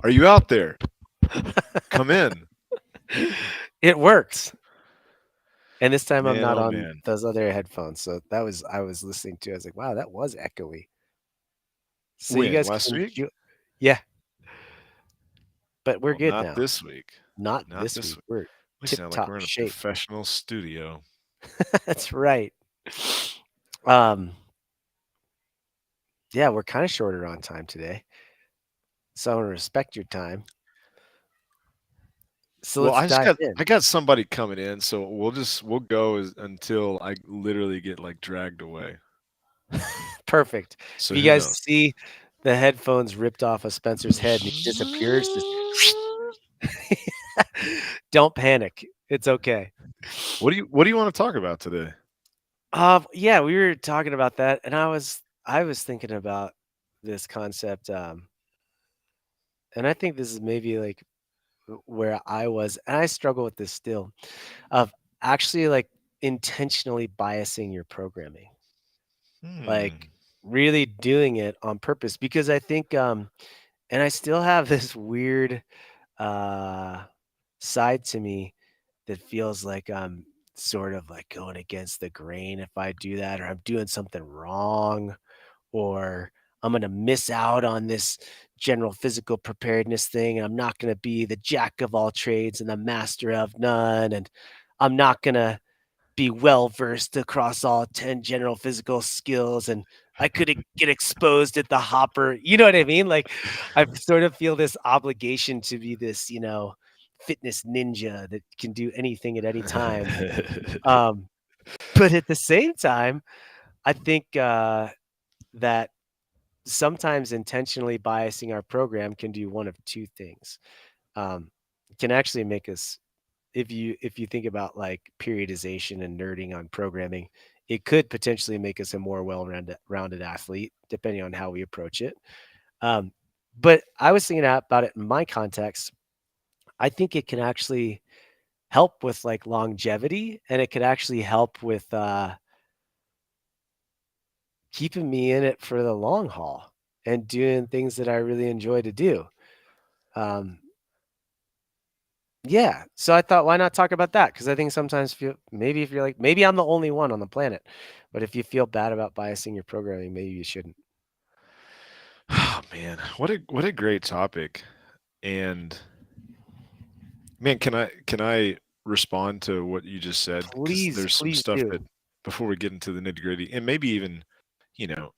Are you out there? Come in. It works. And this time I'm Man, not oh on man. those other headphones. So that was I was listening to. I was like, wow, that was echoey. So you When? guys Last can week? yeah, but we're Well, good not now. this week. Not Not this this week. week. We're We tip sound like top we're in a shape. professional studio. That's right. Um, yeah, we're kind of shorter on time today. So I want to respect your time. So Well, let's I just dive got in. I got somebody coming in, so we'll go until I literally get like dragged away. Perfect. If So you who guys knows? see the headphones ripped off of Spencer's head and he disappears, just don't panic. It's okay. What do you want to talk about today? Yeah, we were talking about that, and I was thinking about this concept, and I think this is maybe like where I was, and I struggle with this still, of actually like intentionally biasing your programming, like Hmm. really doing it on purpose, because I think, and I still have this weird uh, side to me that feels like I'm sort of like going against the grain if I do that, or I'm doing something wrong, or I'm going to miss out on this general physical preparedness thing. And I'm not going to be the jack of all trades and the master of none. And I'm not going to be well versed across all 10 general physical skills. And I could get exposed at the hopper. You know what I mean? Like, I sort of feel this obligation to be this, fitness ninja that can do anything at any time. Um, but at the same time, I think that sometimes intentionally biasing our program can do one of two things. Um, it can actually make us, if you think about like periodization and nerding on programming, it could potentially make us a more well rounded athlete, depending on how we approach it. Um, but I was thinking about it in my context. I think it can actually help with like longevity, and it could actually help with keeping me in it for the long haul and doing things that I really enjoy to do. Um, yeah, so I thought, why not talk about that? Because I think sometimes maybe if you're like, maybe I'm the only one on the planet, but if you feel bad about biasing your programming, maybe you shouldn't. Oh man, what a great topic. And man, can I respond to what you just said? Because Please, there's some please stuff do. that before we get into the nitty gritty, and maybe even you know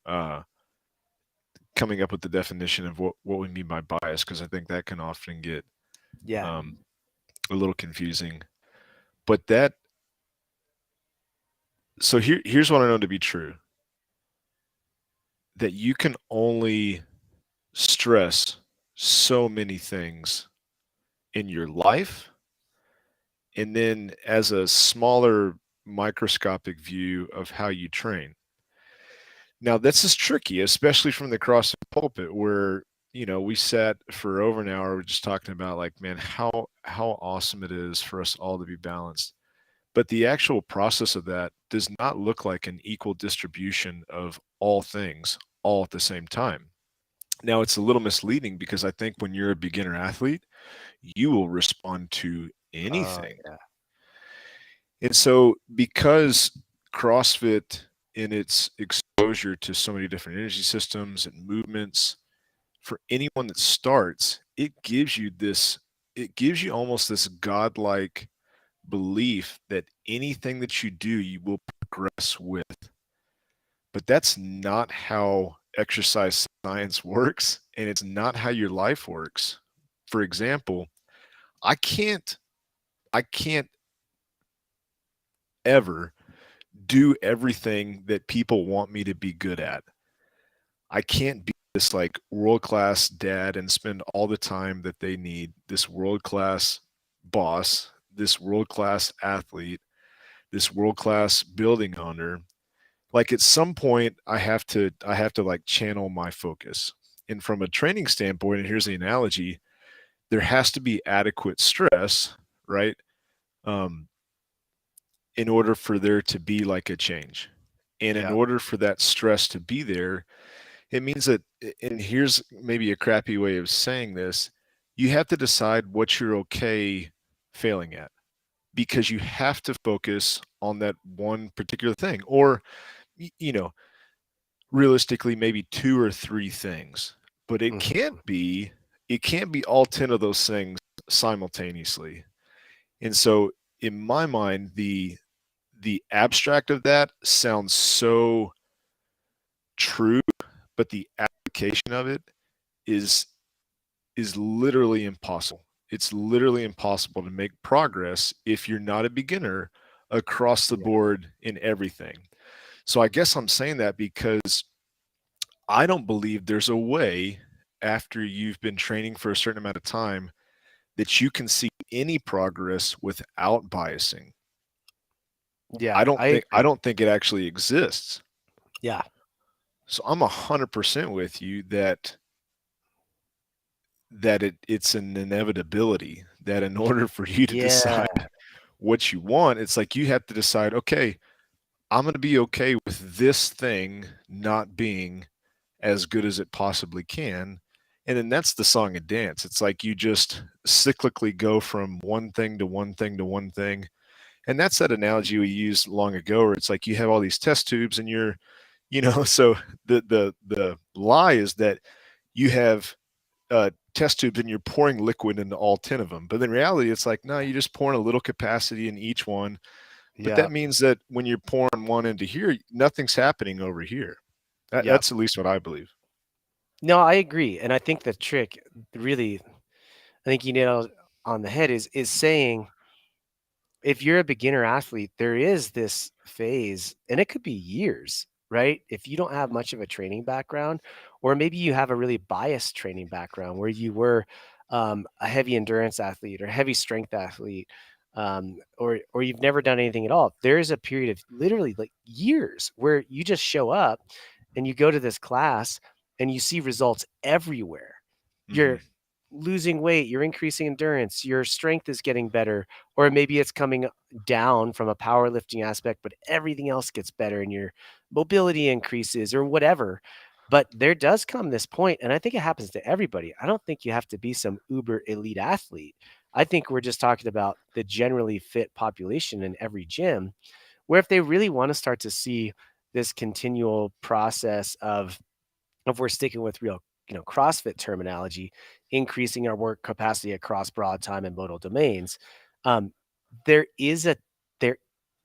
coming up with the definition of what we mean by bias, because I think that can often get Yeah, um, a little confusing. But that so here's what I know to be true: that you can only stress so many things in your life, and then as a smaller microscopic view of how you train. Now, this is tricky, especially from the CrossFit pulpit, where we sat for over an hour just talking about like, man, how awesome it is for us all to be balanced. But the actual process of that does not look like an equal distribution of all things all at the same time. Now, it's a little misleading because I think when you're a beginner athlete, you will respond to oh anything. yeah, And so, because CrossFit, in its exposure to so many different energy systems and movements, for anyone that starts, it gives you almost this godlike belief that anything that you do, you will progress with. But that's not how exercise science works, and it's not how your life works. For example, I can't I can't ever do everything that people want me to be good at. I can't be this like world class dad and spend all the time that they need, this world class boss, this world class athlete, this world class building owner. Like at some point I have to like channel my focus. And from a training standpoint, and here's the analogy, there has to be adequate stress, right? Um, in order for there to be like a change. And in yeah, order for that stress to be there, it means that, and here's maybe a crappy way of saying this, you have to decide what you're okay failing at, because you have to focus on that one particular thing, or you know, realistically maybe two or three things, but it can't Mhm. be all 10 of those things simultaneously. And so in my mind, the abstract of that sounds so true, but the application of it is literally impossible. It's literally impossible to make progress if you're not a beginner across the Yeah. board in everything. So I guess I'm saying that because I don't believe there's a way, after you've been training for a certain amount of time, that you can see any progress without biasing. Yeah, I I agree. don't think it actually exists. Yeah. So I'm 100% with you that it's an inevitability that in order for you to Yeah. decide what you want, it's like you have to decide, okay, I'm going to be okay with this thing not being as good as it possibly can. And then that's the song and dance. It's like you just cyclically go from one thing to one thing to one thing. And that's that analogy we used long ago, where it's like you have all these test tubes and you're, so the lie is that you have test tubes and you're pouring liquid into all 10 of them. But in reality, it's like, no, you're just pouring a little capacity in each one. But Yeah. that means that when you're pouring one into here, nothing's happening over here. Yeah. That's at least what I believe. No, I agree, and I think the trick really, I think you nailed on the head is saying if you're a beginner athlete, there is this phase, and it could be years, right? If you don't have much of a training background, or maybe you have a really biased training background where you were a heavy endurance athlete or heavy strength athlete, or you've never done anything at all. There is a period of literally like years where you just show up and you go to this class and you see results everywhere. Hmm. You're losing weight, you're increasing endurance, your strength is getting better, or maybe it's coming down from a powerlifting aspect, but everything else gets better and your mobility increases or whatever. But there does come this point, and I think it happens to everybody. I don't think you have to be some uber elite athlete. I think we're just talking about the generally fit population in every gym, where if they really want to start to see this continual process of if we're sticking with real, CrossFit terminology, increasing our work capacity across broad time and modal domains, um, there is a there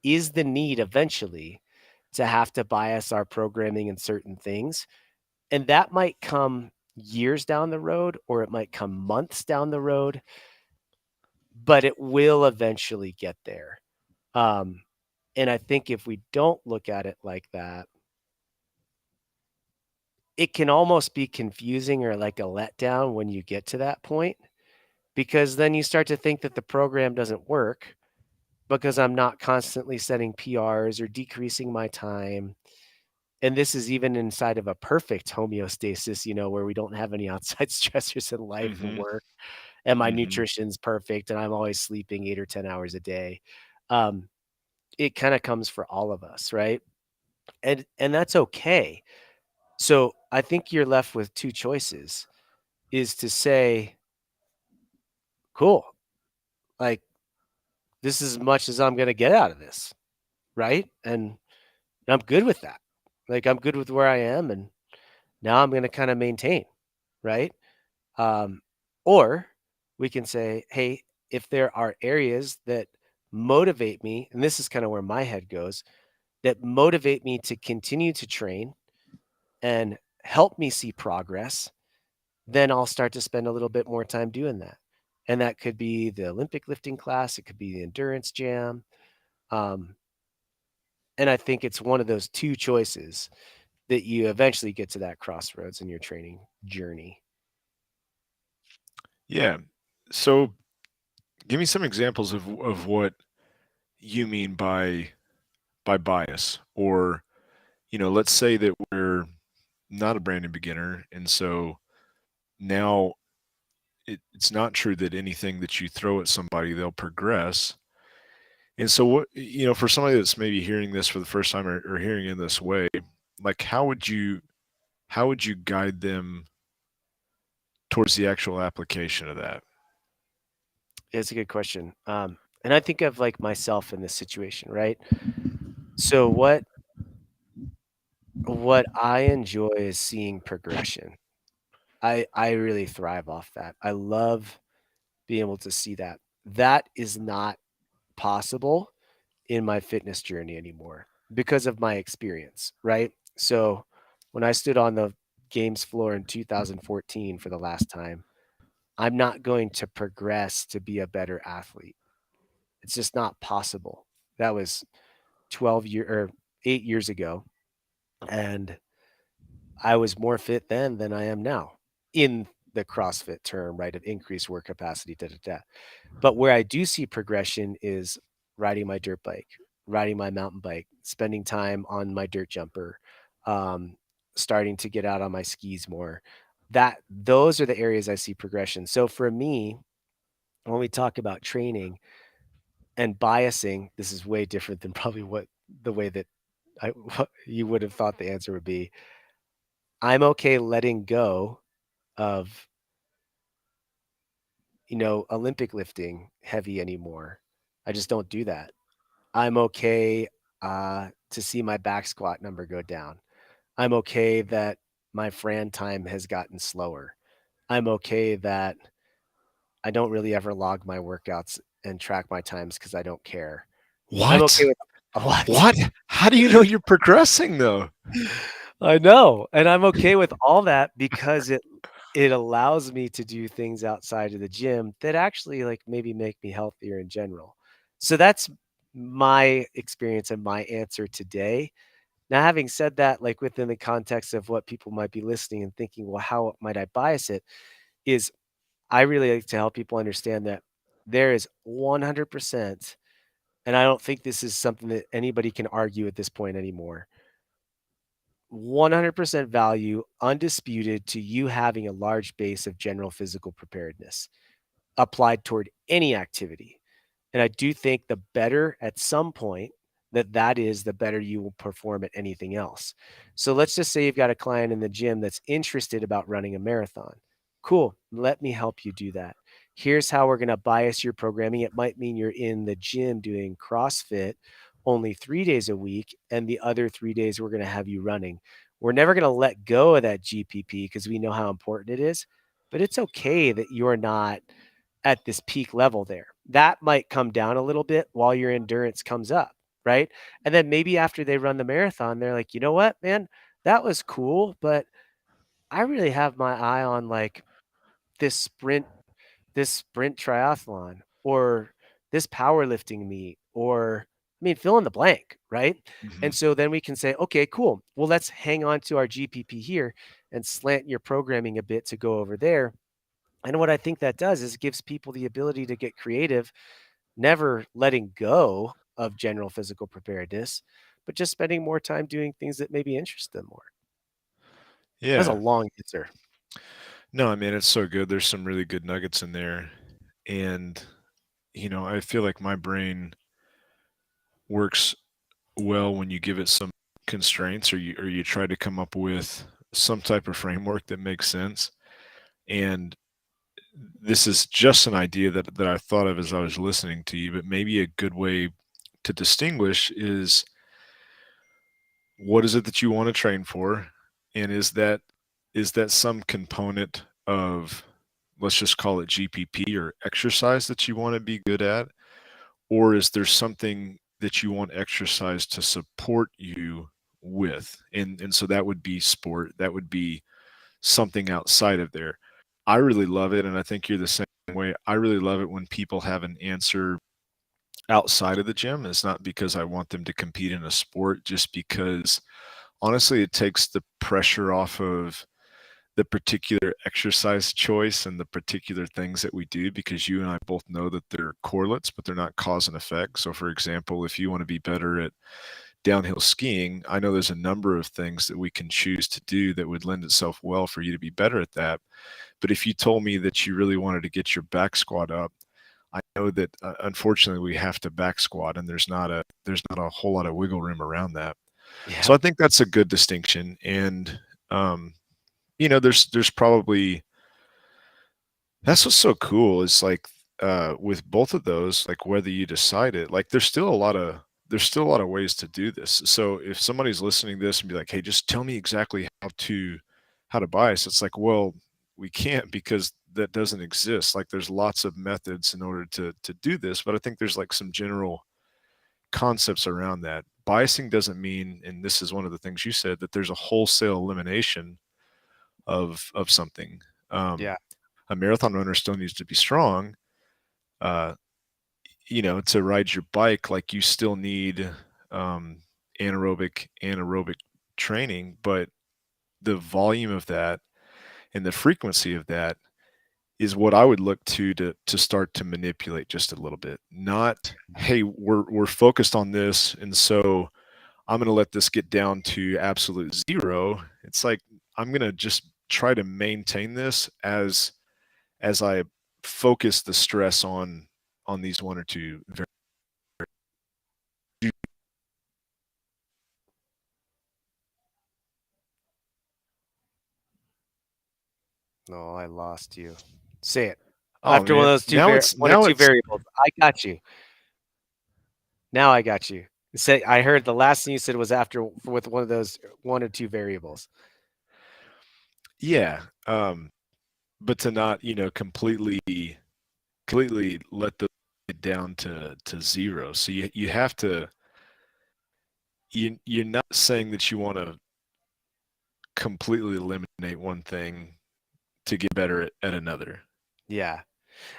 is the need eventually to have to bias our programming in certain things, and that might come years down the road or it might come months down the road, but it will eventually get there. Um, and I think if we don't look at it like that, it can almost be confusing or like a letdown when you get to that point, because then you start to think that the program doesn't work because I'm not constantly setting PRs or decreasing my time. And this is even inside of a perfect homeostasis, where we don't have any outside stressors in life and Hmm. work, and my Hmm. nutrition's perfect, and I'm always sleeping 8 or 10 hours a day. Um, it kind of comes for all of us, right? And that's okay. So I think you're left with two choices is to say, cool, like this is as much as I'm gonna get out of this, right? And I'm good with that. Like I'm good with where I am, and now I'm gonna kind of maintain, right? Um, or we can say, hey, if there are areas that motivate me, and this is kind of where my head goes, that motivate me to continue to train and help me see progress, then I'll start to spend a little bit more time doing that. And that could be the Olympic lifting class, it could be the endurance jam. Um, and I think it's one of those two choices that you eventually get to that crossroads in your training journey. Yeah. So give me some examples of what you mean by bias, or, let's say that we're not a brand new beginner. And so now it's not true that anything that you throw at somebody, they'll progress. And so what, for somebody that's maybe hearing this for the first time, or hearing in this way, like how would you guide them towards the actual application of that? It's a good question. And I think of like myself in this situation, right? So what I enjoy is seeing progression. I really thrive off that. I love being able to see that. That is not possible in my fitness journey anymore because of my experience, right? So when I stood on the games floor in 2014 for the last time, I'm not going to progress to be a better athlete. It's just not possible. That was 12 or 8 years ago. And I was more fit then than I am now in the CrossFit term, right? Of increased work capacity, da da da. But where I do see progression is riding my dirt bike, riding my mountain bike, spending time on my dirt jumper, um, starting to get out on my skis more. That those are the areas I see progression. So for me, when we talk about training and biasing, this is way different than probably what the way that what you would have thought the answer would be. I'm okay letting go of, Olympic lifting heavy anymore. I just don't do that. I'm okay, to see my back squat number go down. I'm okay that my Fran time has gotten slower. I'm okay that I don't really ever log my workouts and track my times because I don't care. I'm okay What? with a lot. What? How do you know you're progressing though? I know, and I'm okay with all that because it allows me to do things outside of the gym that actually, like, maybe make me healthier in general. So that's my experience and my answer today. Now, having said that, like, within the context of what people might be listening and thinking, "Well, how might I bias it?" is I really like to help people understand that there is 100%, and I don't think this is something that anybody can argue at this point anymore, 100% value, undisputed to you having a large base of general physical preparedness applied toward any activity. And I do think the better at some point that is, the better you will perform at anything else. So let's just say you've got a client in the gym that's interested about running a marathon. Cool. Let me help you do that. Here's how we're going to bias your programming. It might mean you're in the gym doing CrossFit only 3 days a week, and the other 3 days we're going to have you running. We're never going to let go of that GPP because we know how important it is, but it's okay that you're not at this peak level there. That might come down a little bit while your endurance comes up, right? And then maybe after they run the marathon, they're like, you know what, man, that was cool, but I really have my eye on like this sprint, this sprint triathlon or this powerlifting meet, or I mean, fill in the blank, right? And Mhm. so then we can say, okay, cool. Well, let's hang on to our GPP here and slant your programming a bit to go over there. And what I think that does is it gives people the ability to get creative, never letting go of general physical preparedness, but just spending more time doing things that maybe interest them more. That's a Yeah. long answer. No, I mean, it's so good. There's some really good nuggets in there. And, I feel like my brain works well when you give it some constraints or you try to come up with some type of framework that makes sense. And this is just an idea that I thought of as I was listening to you, but maybe a good way to distinguish is what is it that you want to train for? And is that some component of, let's just call it GPP or exercise that you want to be good at? Or is there something that you want exercise to support you with? And so that would be sport, that would be something outside of there. I really love it, and I think you're the same way. I really love it when people have an answer outside of the gym. It's not because I want them to compete in a sport, just because honestly, it takes the pressure off of the particular exercise choice and the particular things that we do, because you and I both know that they're correlates, but they're not cause and effect. So, for example, if you want to be better at downhill skiing, I know there's a number of things that we can choose to do that would lend itself well for you to be better at that. But if you told me that you really wanted to get your back squat up, I know that unfortunately we have to back squat, and there's not a whole lot of wiggle room around that. So Yeah. I think that's a good distinction. And um, there's probably That's what's so cool is like with both of those, like whether you decide it, like there's still a lot of ways to do this. So if somebody's listening to this and be like, "Hey, just tell me exactly how to bias," it's like, well, we can't because that doesn't exist. Like there's lots of methods in order to do this, but I think there's like some general concepts around that. Biasing doesn't mean, and this is one of the things you said, that there's a wholesale elimination of something. Yeah. A marathon runner still needs to be strong, uh, to ride your bike. Like you still need um, anaerobic training, but the volume of that and the frequency of that is what I would look to start to manipulate just a little bit. Not, hey, we're focused on this, and so I'm going to let this get down to absolute zero. It's like I'm going to just try to maintain this as I focus the stress on these one or two very. No, I lost you. Say it. Oh After one of man, those one or two it's variables. I got you. Now I got you. Say I heard the last thing you said was after with one of those one or two variables. yeah, but to not completely let the get down to zero. So you have to you're not saying that you want to completely eliminate one thing to get better at another. Yeah.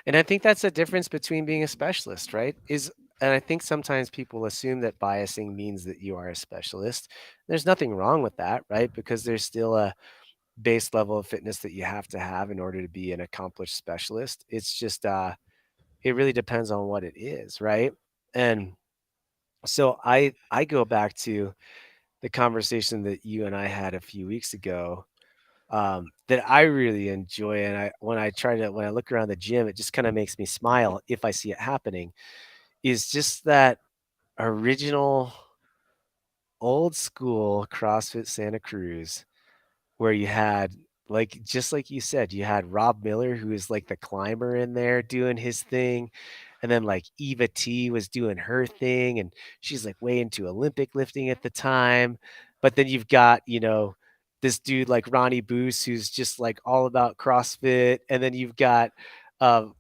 And I think that's the difference between being a specialist, right? Is and I think sometimes people assume that biasing means that you are a specialist. There's nothing wrong with that, right? Because there's still a base level of fitness that you have to have in order to be an accomplished specialist. It's just it really depends on what it is, right? And so I go back to the conversation that you and I had a few weeks ago that I really enjoy. And when I look around the gym, it just kind of makes me smile if I see it happening. Is just that original old school CrossFit Santa Cruz where you had like just like you said, you had Rob Miller who is like the climber in there doing his thing. And then like Eva T was doing her thing and she's like way into Olympic lifting at the time. But then you've got, this dude like Ronnie Boos who's just like all about CrossFit. And then you've got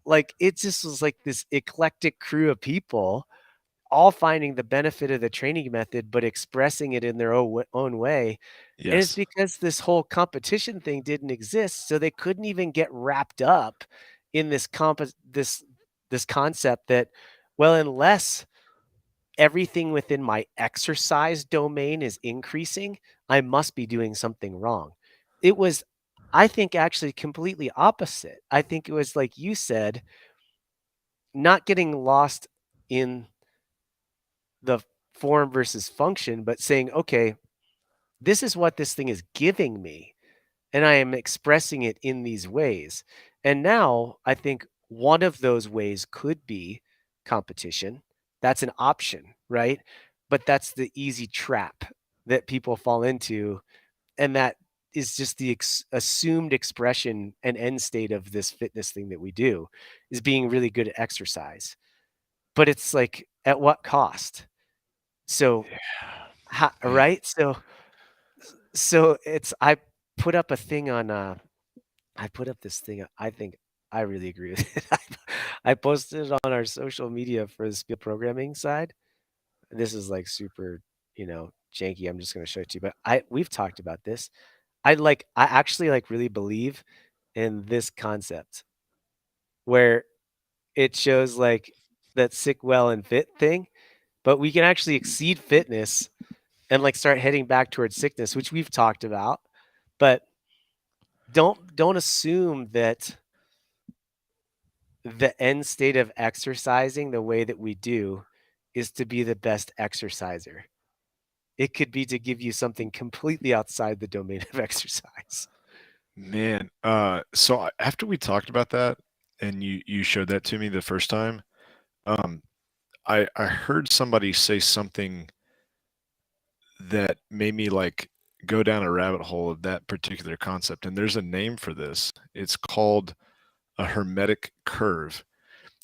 like it just was like this eclectic crew of people all finding the benefit of the training method, but expressing it in their own way. And it's Yes. because this whole competition thing didn't exist, so they couldn't even get wrapped up in this concept that, well, unless everything within my exercise domain is increasing, I must be doing something wrong. It was, I think, actually completely opposite. I think it was like you said, not getting lost in the form versus function, but saying, okay, this is what this thing is giving me, and I am expressing it in these ways. And now I think one of those ways could be competition. That's an option, right? But that's the easy trap that people fall into. And that is just the assumed expression and end state of this fitness thing that we do is being really good at exercise. But it's like, at what cost? So, Man. right? So it's I put up a thing on I put up this thing. I think I really agree with it. I posted it on our social media for the Spiel programming side. This is like super, janky. I'm just going to show it to you, but we've talked about this. I actually like really believe in this concept where it shows like that sick, well, and fit thing, but we can actually exceed fitness and like start heading back towards sickness, which we've talked about. But don't assume that the end state of exercising the way that we do is to be the best exerciser. It could be to give you something completely outside the domain of exercise. Man, after we talked about that and you showed that to me the first time, um, I heard somebody say something that made me like go down a rabbit hole of that particular concept. And there's a name for this. It's called a hermetic curve.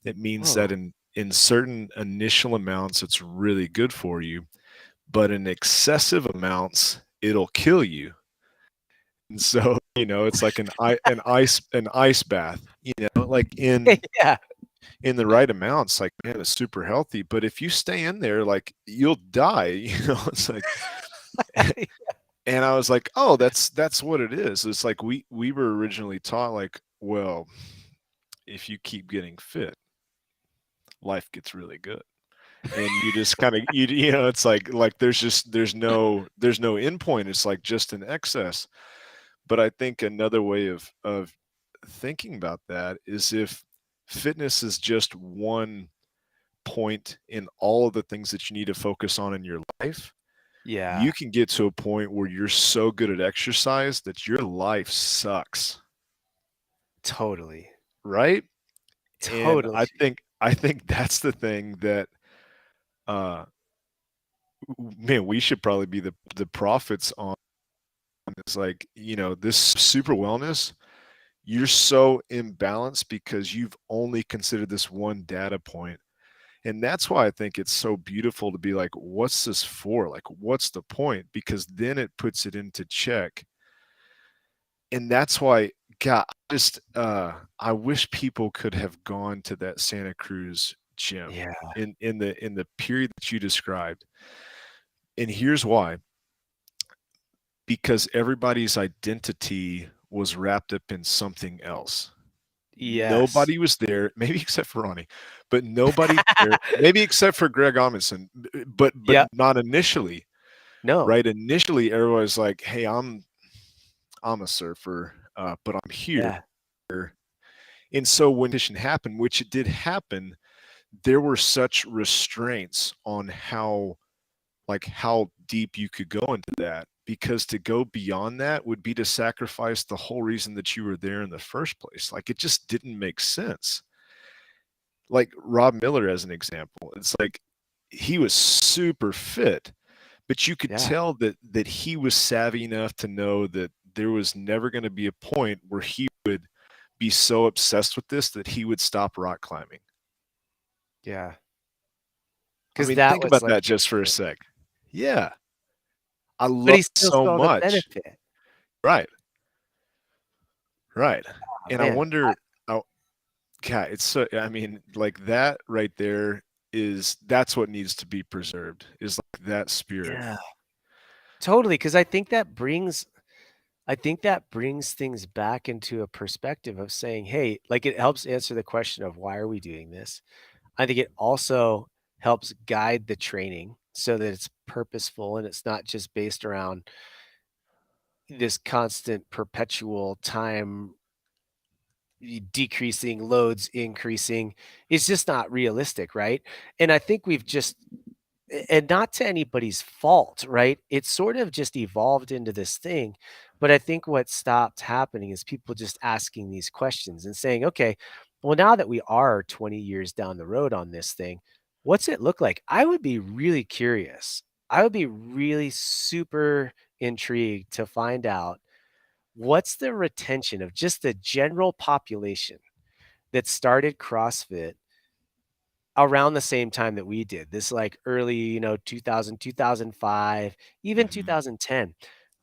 It means Whoa. that in certain initial amounts, it's really good for you, but in excessive amounts, it'll kill you. And so, it's like an ice bath, like Yeah. in the right amounts, like, man, it's super healthy. But if you stay in there, like, you'll die, it's like, and I was like, oh, that's what it is. It's like we were originally taught, like, well, if you keep getting fit, life gets really good. And you just kind of it's like there's no end point. It's like just an excess. But I think another way of thinking about that is, if fitness is just one point in all of the things that you need to focus on in your life, Yeah. you can get to a point where you're so good at exercise that your life sucks, Totally. right? And Totally. I think that's the thing that, uh man, we should probably be the prophets on. It's like, this super wellness, you're so imbalanced because you've only considered this one data point. And that's why I think it's so beautiful to be like, what's this for? Like, what's the point? Because then it puts it into check. And that's why, God, I wish people could have gone to that Santa Cruz gym Yeah. in the period that you described. And here's why: because everybody's identity was wrapped up in something else. Yes. Nobody was there, maybe except for Ronnie, but nobody there, maybe except for Greg Amundsen, but Yep. not initially, No. right? Initially, everybody's like, "Hey, I'm a surfer, but I'm here." Yeah. And so when competition happened, which it did happen, there were such restraints on how deep you could go into that, because to go beyond that would be to sacrifice the whole reason that you were there in the first place. Like, it just didn't make sense. Like Rob Miller as an example, it's like he was super fit, but you could Yeah. tell that he was savvy enough to know that there was never going to be a point where he would be so obsessed with this that he would stop rock climbing. Yeah. I 'Cause mean, that think was about like that just for a sec. Yeah, I but love he it still so saw the much. benefit. Right, right. Oh, And I man. wonder, oh, God, it's so, I mean, like, that right there that's what needs to be preserved, is like that spirit. Yeah. Totally. Because I think that brings things back into a perspective of saying, "Hey," like, it helps answer the question of why are we doing this? I think it also helps guide the training so that it's purposeful and it's not just based around this constant perpetual time decreasing, loads increasing. It's just not realistic, right? And I think we've just and not to anybody's fault, right? It's sort of just evolved into this thing. But I think what stopped happening is people just asking these questions and saying, okay, well, now that we are 20 years down the road on this thing, what's it look like? I would be really curious. I would be really super intrigued to find out what's the retention of just the general population that started CrossFit around the same time that we did. This, like, early, 2000, 2005, even Mhm, 2010.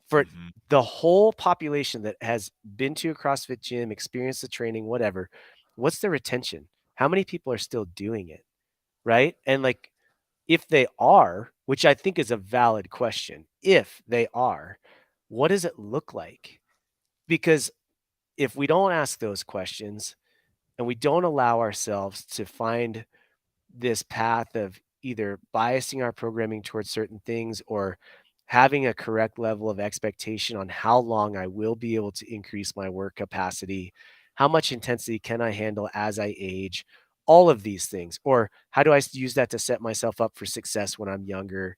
For mhm. the whole population that has been to a CrossFit gym, experienced the training, whatever, what's the retention? How many people are still doing it, right? And, like, if they are, which I think is a valid question, if they are, what does it look like? Because if we don't ask those questions and we don't allow ourselves to find this path of either biasing our programming towards certain things or having a correct level of expectation on how long I will be able to increase my work capacity, how much intensity can I handle as I age, all of these things, or how do I use that to set myself up for success when I'm younger?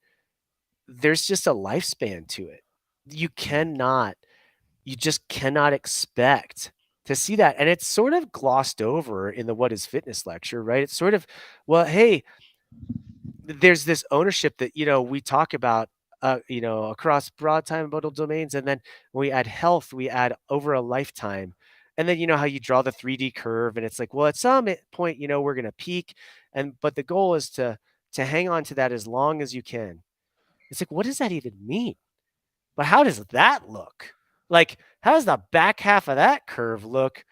There's just a lifespan to it. You Mm, cannot you just cannot expect to see that, and it's sort of glossed over in the "What is Fitness" lecture, right? It's sort of, well, hey, there's this ownership that, we talk about, across broad time and modal domains, and then when we add health, we add over a lifetime. And then you know how you draw the 3D curve and it's like, well, at some point, we're going to peak but the goal is to hang on to that as long as you can. It's like, what does that even mean? But how does that look? Like, how does the back half of that curve look?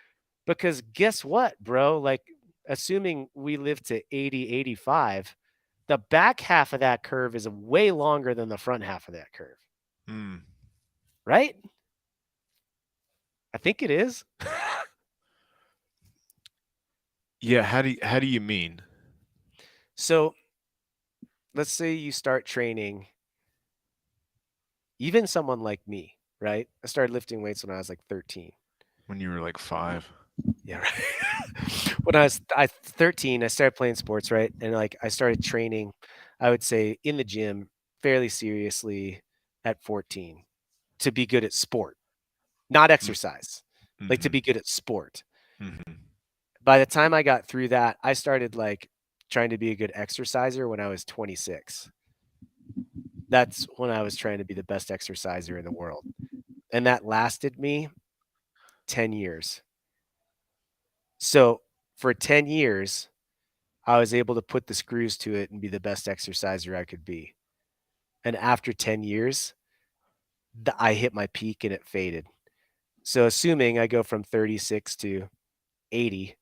Because guess what, bro? Like, assuming we live to 80, 85, the back half of that curve is way longer than the front half of that curve, Mm. right? I think it is. Yeah, how do you mean? So let's say you start training, even someone like me, right? I started lifting weights when I was like 13. When you were like 5? Yeah, right. When I 13, I started playing sports, right? And like I started training, I would say in the gym fairly seriously at 14 to be good at sport, not Mm, exercise, like to mhm, be good at sport. mhm. By the time I got through that, I started like trying to be a good exerciser when I was 26. That's when I was trying to be the best exerciser in the world. And that lasted me 10 years. So for 10 years, I was able to put the screws to it and be the best exerciser I could be. And after 10 years, I hit my peak and it faded. So assuming I go from 36 to 80,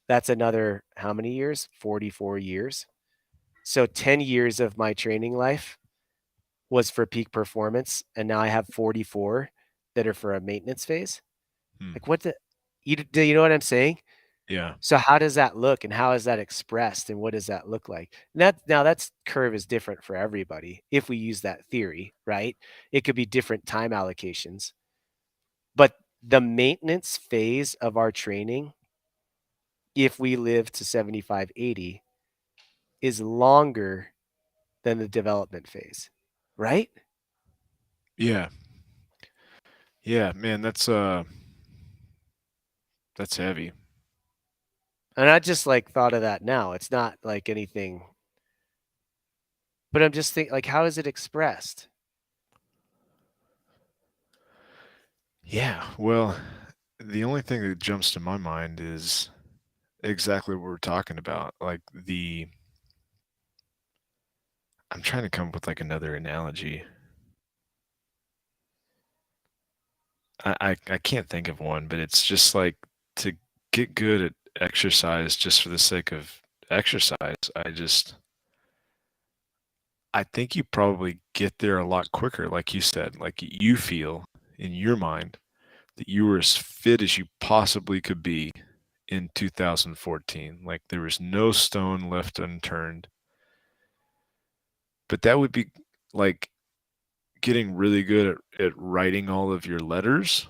that's another how many years? 44 years. So 10 years of my training life was for peak performance, and now I have 44 that are for a maintenance phase. Hmm. Like what the do you know what I'm saying? Yeah. So how does that look and how is that expressed and what does that look like? And that's curve is different for everybody if we use that theory, right? It could be different time allocations. But the maintenance phase of our training, if we live to 75, 80, is longer than the development phase, right? Yeah. Yeah, man, that's heavy. And I just like thought of that now. It's not like anything, but I'm just thinking like how is it expressed? Yeah, well, the only thing that jumps to my mind is exactly what we're talking about. Like I'm trying to come up with like another analogy. I can't think of one, but it's just like to get good at exercise just for the sake of exercise. I think you probably get there a lot quicker, like you said. Like you feel in your mind that you were as fit as you possibly could be in 2014. Like there was no stone left unturned. But that would be like getting really good at writing all of your letters,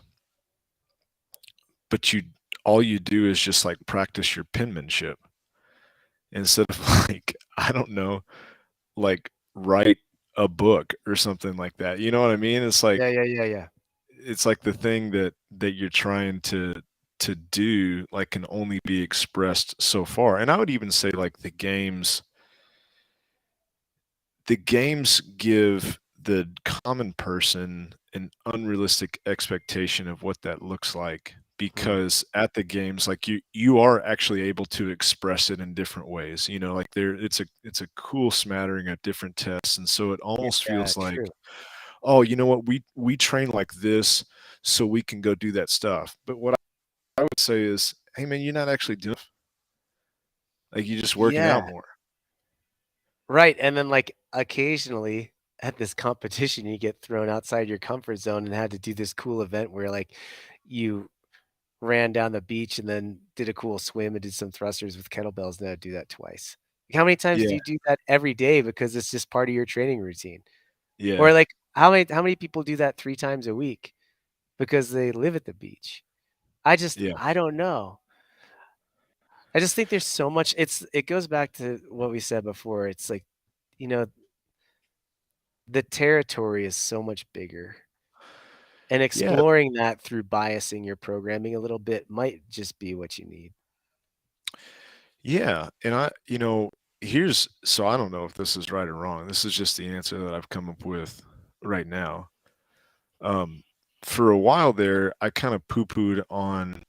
but all you do is just like practice your penmanship instead of like, I don't know, like write a book or something like that. You know what I mean? Yeah, yeah, yeah, yeah. It's like the thing that you're trying to do like can only be expressed so far. And I would even say like the games give the common person an unrealistic expectation of what that looks like Mm. because at the games like you are actually able to express it in different ways, like it's a cool smattering of different tests, and so it almost Yeah, feels like, true. oh, you know what, we train like this so we can go do that stuff. But what I would say is, hey man, you're not actually doing, like, you're just working Yeah. out more. Right, and then, like, occasionally at this competition, you get thrown outside your comfort zone and had to do this cool event where, like, you ran down the beach and then did a cool swim and did some thrusters with kettlebells, and had to do that twice. Like, how many times do Yeah, you do that every day because it's just part of your training routine? yeah, Or, like, how many people do that 3 times a week because they live at the beach? yeah, I don't know. I just think there's so much it goes back to what we said before. It's like, you know, the territory is so much bigger, and yeah. exploring that through biasing your programming a little bit might just be what you need. Yeah, and here's, so I don't know if this is right or wrong. This is just the answer that I've come up with right now. Um, for a while there, I kind of poo-pooed on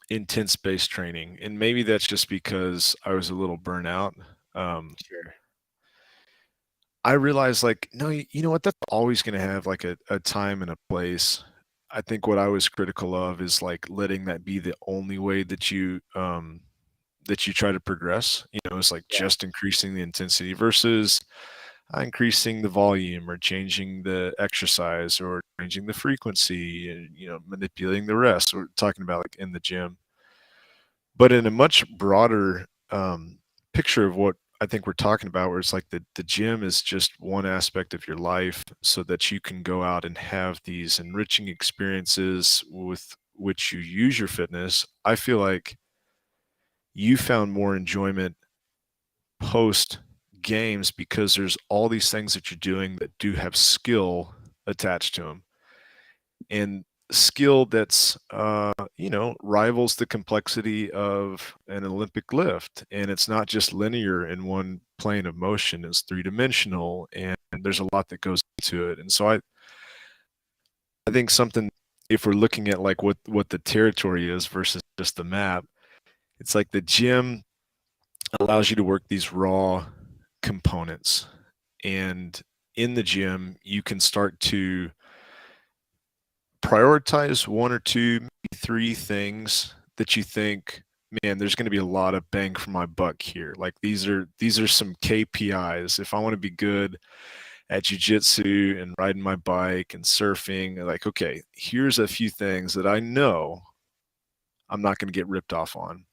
intense base training, and maybe that's just because I was a little burnout. Um, Sure. I realized, like, no, you know what? That's always going to have like a time and a place. I think what I was critical of is like letting that be the only way that you try to progress. You know, it's like Yeah. just increasing the intensity versus increasing the volume or changing the exercise or changing the frequency and manipulating the rest. We're talking about like in the gym, but in a much broader picture of what I think we're talking about, where it's like the gym is just one aspect of your life so that you can go out and have these enriching experiences with which you use your fitness. I feel like you found more enjoyment post games because there's all these things that you're doing that do have skill attached to them, and skill that's rivals the complexity of an Olympic lift, and it's not just linear in one plane of motion. It's three-dimensional, and there's a lot that goes into it. And so I think something, if we're looking at like what the territory is versus just the map, it's like the gym allows you to work these raw components. And in the gym, you can start to prioritize one or two, maybe three things that you think, man, there's going to be a lot of bang for my buck here. Like these are some KPIs. If I want to be good at jujitsu and riding my bike and surfing, like, okay, here's a few things that I know I'm not going to get ripped off on.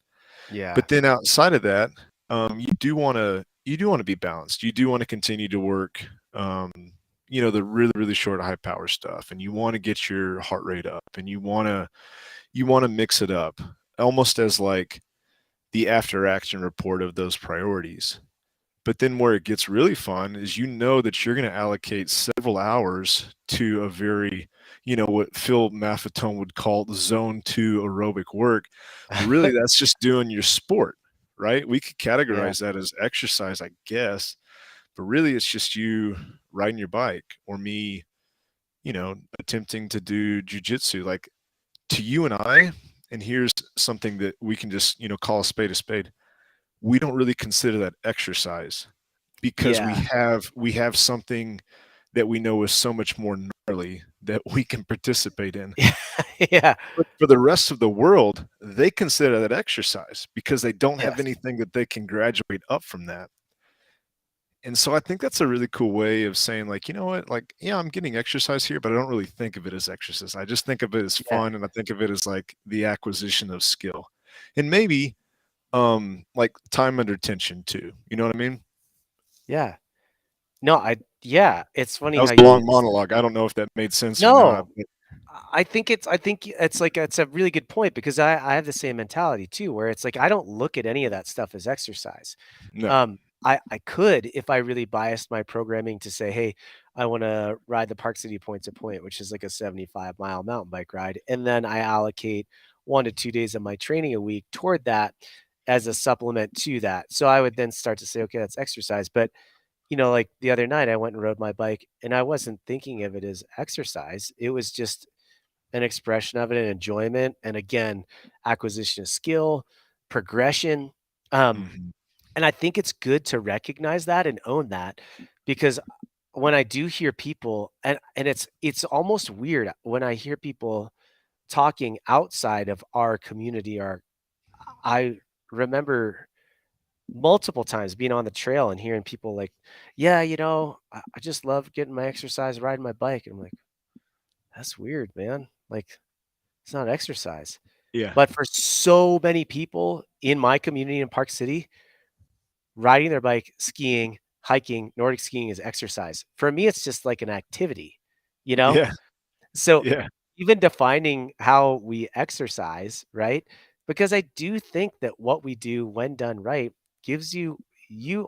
Yeah. But then outside of that, you do want to be balanced. You do want to continue to work, the really really short high power stuff, and you want to get your heart rate up, and you want to mix it up, almost as like the after action report of those priorities. But then where it gets really fun is that you're going to allocate several hours to a very, what Phil Maffetone would call the zone two aerobic work. But really, that's just doing your sport, right? We could Yeah. categorize that as exercise, I guess. But really, it's just you riding your bike or me, attempting to do jujitsu. Like to you and I, and here's something that we can just, call a spade a spade. We don't really consider that exercise because we Yeah. have we have something that we know is so much more gnarly that we can participate in. Yeah. But for the rest of the world, they consider that exercise because they don't have Yes. anything that they can graduate up from that. And so I think that's a really cool way of saying, like, you know what, like, yeah, I'm getting exercise here, but I don't really think of it as exercise. I just think of it as Yeah. fun, and I think of it as like the acquisition of skill. And maybe like time under tension too. You know what I mean? Yeah. No, yeah, it's funny That was how a you long monologue. I don't know if that made sense or not, No, but I think it's like it's a really good point because I have the same mentality too, where it's like I don't look at any of that stuff as exercise. no. I could if I really biased my programming to say, hey, I want to ride the Park City Point to Point, which is like a 75-mile mountain bike ride, and then I allocate 1 to 2 days of my training a week toward that as a supplement to that. So I would then start to say, okay, that's exercise, but like the other night, I went and rode my bike and I wasn't thinking of it as exercise. It was just an expression of it and enjoyment. And again, acquisition of skill, progression. Um, Mhm. and I think it's good to recognize that and own that because when I do hear people and it's almost weird when I hear people talking outside of our community, I remember multiple times being on the trail and hearing people like, "Yeah, I just love getting my exercise, riding my bike." And I'm like, "That's weird, man. Like, it's not exercise." Yeah. But for so many people in my community in Park City, riding their bike, skiing, hiking, Nordic skiing is exercise. For me, it's just like an activity, you know? Yeah. So Yeah. even defining how we exercise, right? Because I do think that what we do when done right gives you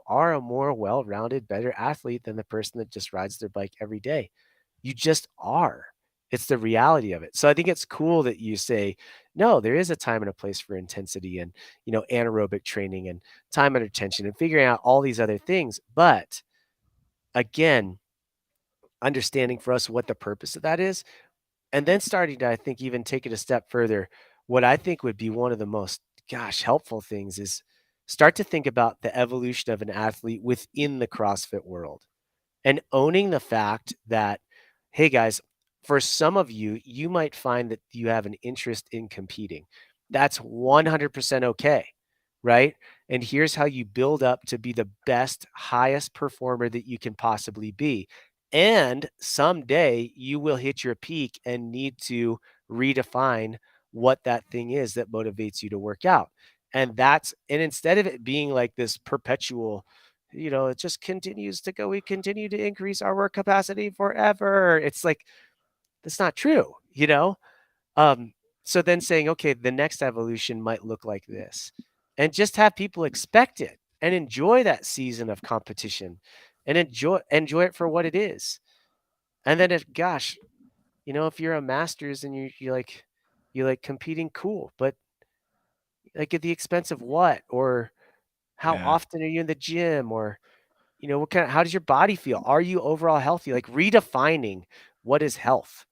are a more well-rounded, better athlete than the person that just rides their bike every day. You just are. It's the reality of it. So I think it's cool that you say, no, there is a time and a place for intensity and, anaerobic training and time under tension and figuring out all these other things. But again, understanding for us what the purpose of that is, And then starting to, I think, even take it a step further, what I think would be one of the most, gosh, helpful things is start to think about the evolution of an athlete within the CrossFit world and owning the fact that, hey guys, for some of you, you might find that you have an interest in competing. That's 100% okay, right? And here's how you build up to be the best, highest performer that you can possibly be. And someday you will hit your peak and need to redefine what that thing is that motivates you to work out. And instead of it being like this perpetual, it just continues to go. We continue to increase our work capacity forever. It's like, that's not true, you know? Um, so then saying, okay, the next evolution might look like this, and just have people expect it and enjoy that season of competition and enjoy it for what it is. And then if, gosh, if you're a masters and you like competing, cool, but like at the expense of what? Or how Yeah. often are you in the gym? Or how does your body feel? Are you overall healthy? Like redefining what is health.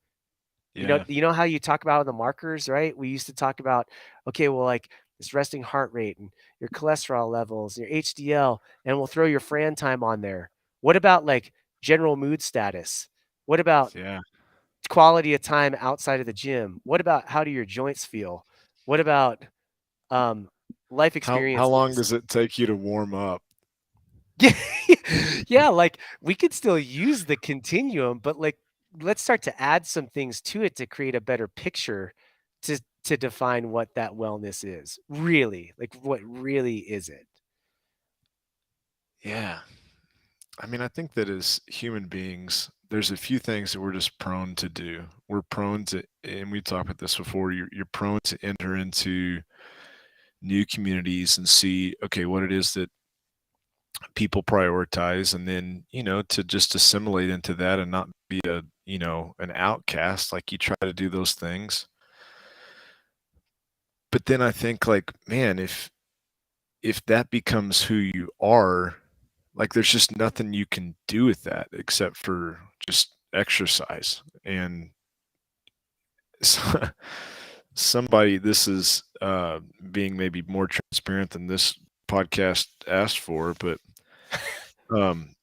Yeah. How you talk about the markers, right? We used to talk about, okay, well, like this resting heart rate and your cholesterol levels, your HDL, and we'll throw your Fran time on there. What about like general mood status? What about Yeah. quality of time outside of the gym? What about how do your joints feel? What about um, life How long experiences? does it take you to warm up? Yeah, yeah, like, we could still use the continuum, but, like, let's start to add some things to it to create a better picture to define what that wellness is, really, like, what really is it? Yeah. I mean, I think that as human beings, there's a few things that we're just prone to do. We're prone to, and we talked about this before, you're prone to enter into new communities and see, okay, what it is that people prioritize, and then, to just assimilate into that and not be an outcast, like you try to do those things. But then I think like, man, if that becomes who you are, like there's just nothing you can do with that except for just exercise. And so, somebody, this is being maybe more transparent than this podcast asked for, but um,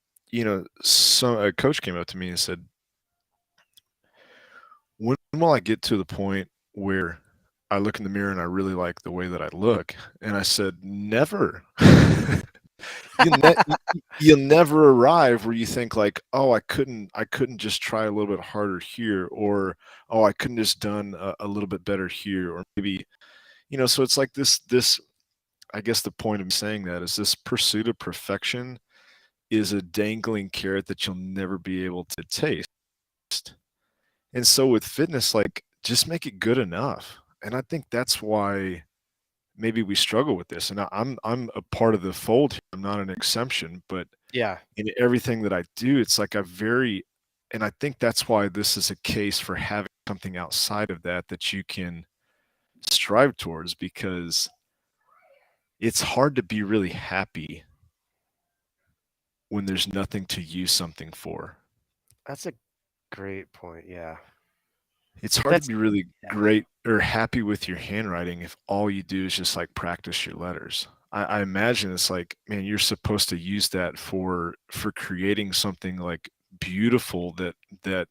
so a coach came up to me and said, when will I get to the point where I look in the mirror and I really like the way that I look? And I said, never. You'll never arrive where you think like, "Oh, I couldn't just try a little bit harder here," or, "Oh, I couldn't just done a little bit better here," or maybe, so it's like this. I guess the point of me saying that is this pursuit of perfection is a dangling carrot that you'll never be able to taste. And so with fitness, like, just make it good enough. And I think that's why maybe we struggle with this. And I'm a part of the fold here. I'm not an exemption, but Yeah, in everything that I do, it's like and I think that's why this is a case for having something outside of that that you can strive towards, because it's hard to be really happy when there's nothing to use something for. that's a great point, yeah. It's hard to That's be really yeah. great or happy with your handwriting if all you do is just like practice your letters. I imagine it's like, man, you're supposed to use that for creating something like beautiful that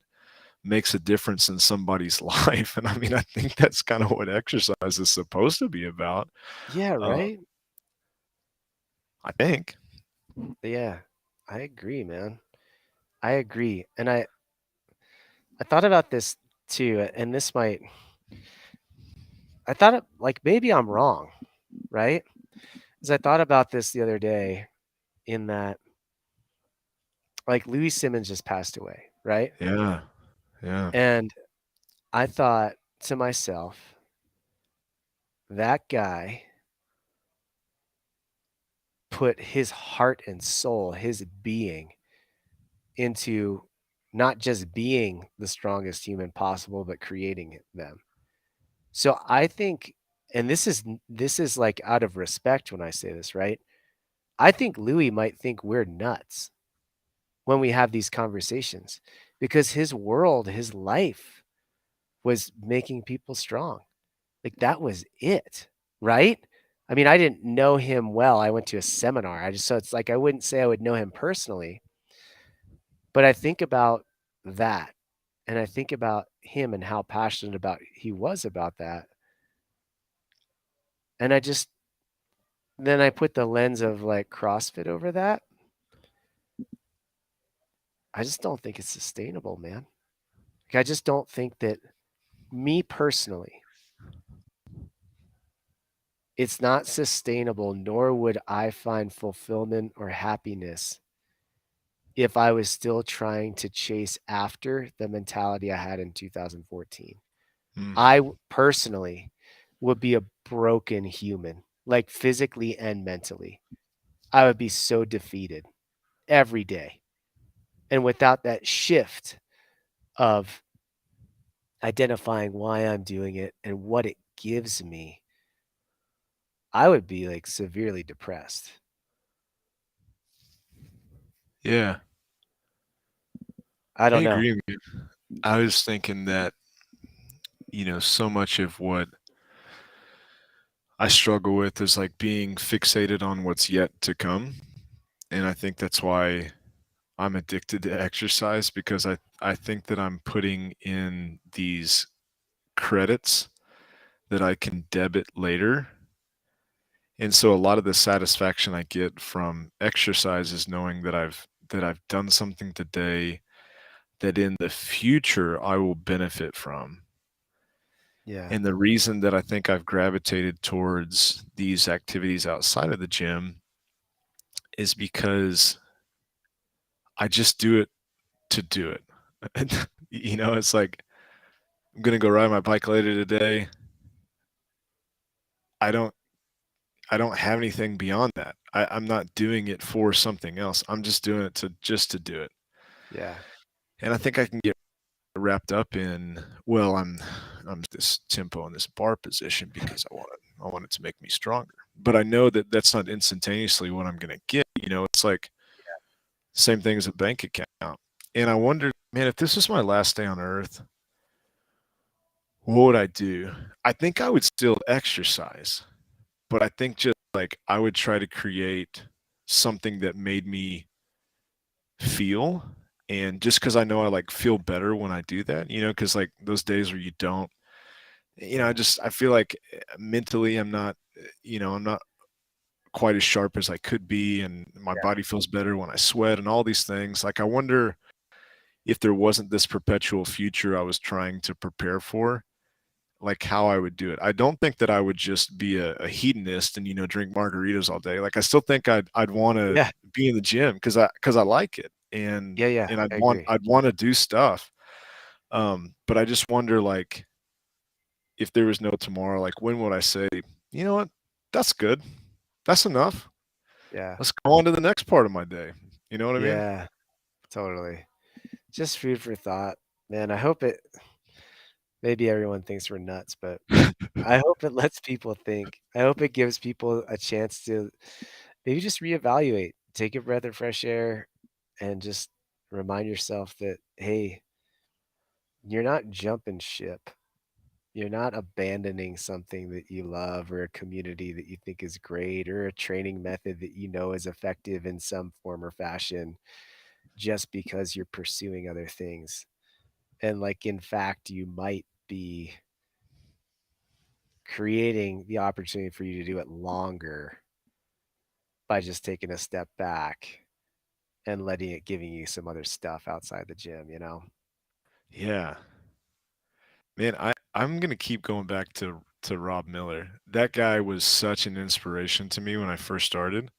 makes a difference in somebody's life. And I mean, I think that's kind of what exercise is supposed to be about. Yeah, Uh, right? I think. Yeah, I agree, man. I agree, and I thought about this too, and this might I thought it like, maybe I'm wrong, right? 'Cause I thought about this the other day in that, like, Louis Simmons just passed away, right? Yeah. Yeah. And I thought to myself, that guy put his heart and soul, his being into not just being the strongest human possible, but creating them. So I think, and this is like out of respect when I say this, right? I think Louis might think we're nuts when we have these conversations because his world, his life was making people strong. Like, that was it, right? I mean, I didn't know him well. I went to a seminar. So it's like I wouldn't say I would know him personally, but I think about that, and I think about him and how passionate about he was about that, and I just then I put the lens of, like, CrossFit over that. I just don't think it's sustainable, man. Like, I just don't think that me personally, it's not sustainable, nor would I find fulfillment or happiness if I was still trying to chase after the mentality I had in 2014. Mm. Personally would be a broken human, like physically and mentally. I would be so defeated every day. And without that shift of identifying why I'm doing it and what it gives me, I would be like severely depressed. Yeah, I I don't know. agree with you. I was thinking that, so much of what I struggle with is like being fixated on what's yet to come. And I think that's why I'm addicted to exercise because I think that I'm putting in these credits that I can debit later. And so a lot of the satisfaction I get from exercise is knowing that I've done something today that in the future I will benefit from. Yeah. And the reason that I think I've gravitated towards these activities outside of the gym is because I just do it to do it. And, it's like I'm gonna go ride my bike later today. I don't I don't have anything beyond that. I'm not doing it for something else. I'm just doing it to do it. Yeah. And I think I can get wrapped up in, well, I'm this tempo in this bar position because I want it to make me stronger. But I know that that's not instantaneously what I'm gonna get. It's like same thing as a bank account. And I wonder, man, if this was my last day on earth, what would I do? I think I would still exercise, but I think just like I would try to create something that made me feel. And just because I know I like feel better when I do that, because like those days where you don't, Yeah. I feel like mentally I'm not quite as sharp as I could be. And my Yeah. body feels better when I sweat and all these things. Like I wonder if there wasn't this perpetual future I was trying to prepare for, like how I would do it. I don't think that I would just be a hedonist and drink margaritas all day. Like I still think I'd want to Yeah. be in the gym because I like it and Yeah. Yeah. and I'd I want agree. I'd want to do stuff. But I just wonder like if there was no tomorrow, like when would I say, you know what, that's good, that's enough. Yeah. Let's go on to the next part of my day. You know what I mean? Yeah. Totally. Just food for thought, man. I hope it maybe everyone thinks we're nuts, but I hope it lets people think. I hope it gives people a chance to maybe just reevaluate, take a breath of fresh air, and just remind yourself that, hey, you're not jumping ship. You're not abandoning something that you love or a community that you think is great or a training method that you know is effective in some form or fashion just because you're pursuing other things. And like, in fact, you might be creating the opportunity for you to do it longer by just taking a step back and letting it giving you some other stuff outside the gym, you know? Yeah, man. I'm gonna keep going back to Rob Miller. That guy was such an inspiration to me when I first started.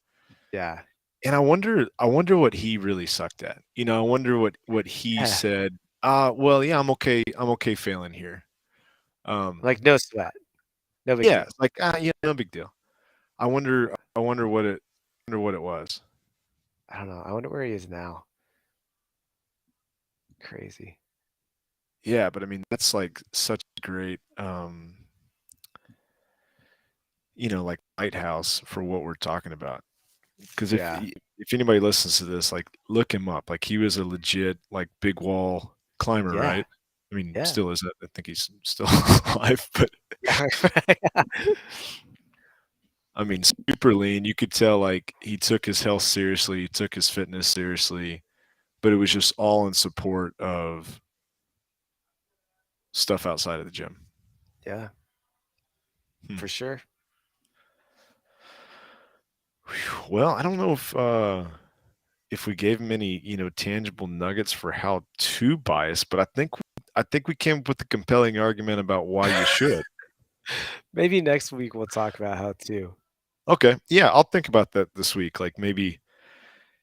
Yeah. And I wonder what he really sucked at. I wonder what he Yeah. said. Well, yeah, I'm okay failing here. Um, Like, no sweat. No big yeah, deal. it's like, yeah, no big deal. I wonder what it was. I don't know. I wonder where he is now. Crazy. Yeah, but I mean, that's like such a great, like lighthouse for what we're talking about. Because Yeah. if anybody listens to this, like look him up. Like he was a legit like big wall climber, Yeah. right? I mean, Yeah. still is. I think he's still alive, but Yeah. I mean, super lean. You could tell like he took his health seriously, he took his fitness seriously, but it was just all in support of stuff outside of the gym. Yeah, Hmm. for sure. Well, I don't know if we gave him any, tangible nuggets for how to bias, but I think we came up with a compelling argument about why you should. Maybe next week we'll talk about how to. Okay. Yeah, I'll think about that this week. Like maybe,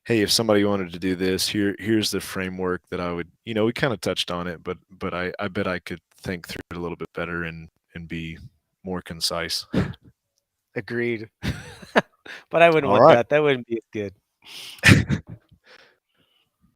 hey, if somebody wanted to do this, here's the framework that I would, we kind of touched on it, but I bet I could think through it a little bit better and be more concise. Agreed. But I wouldn't All want right. that. That wouldn't be as good.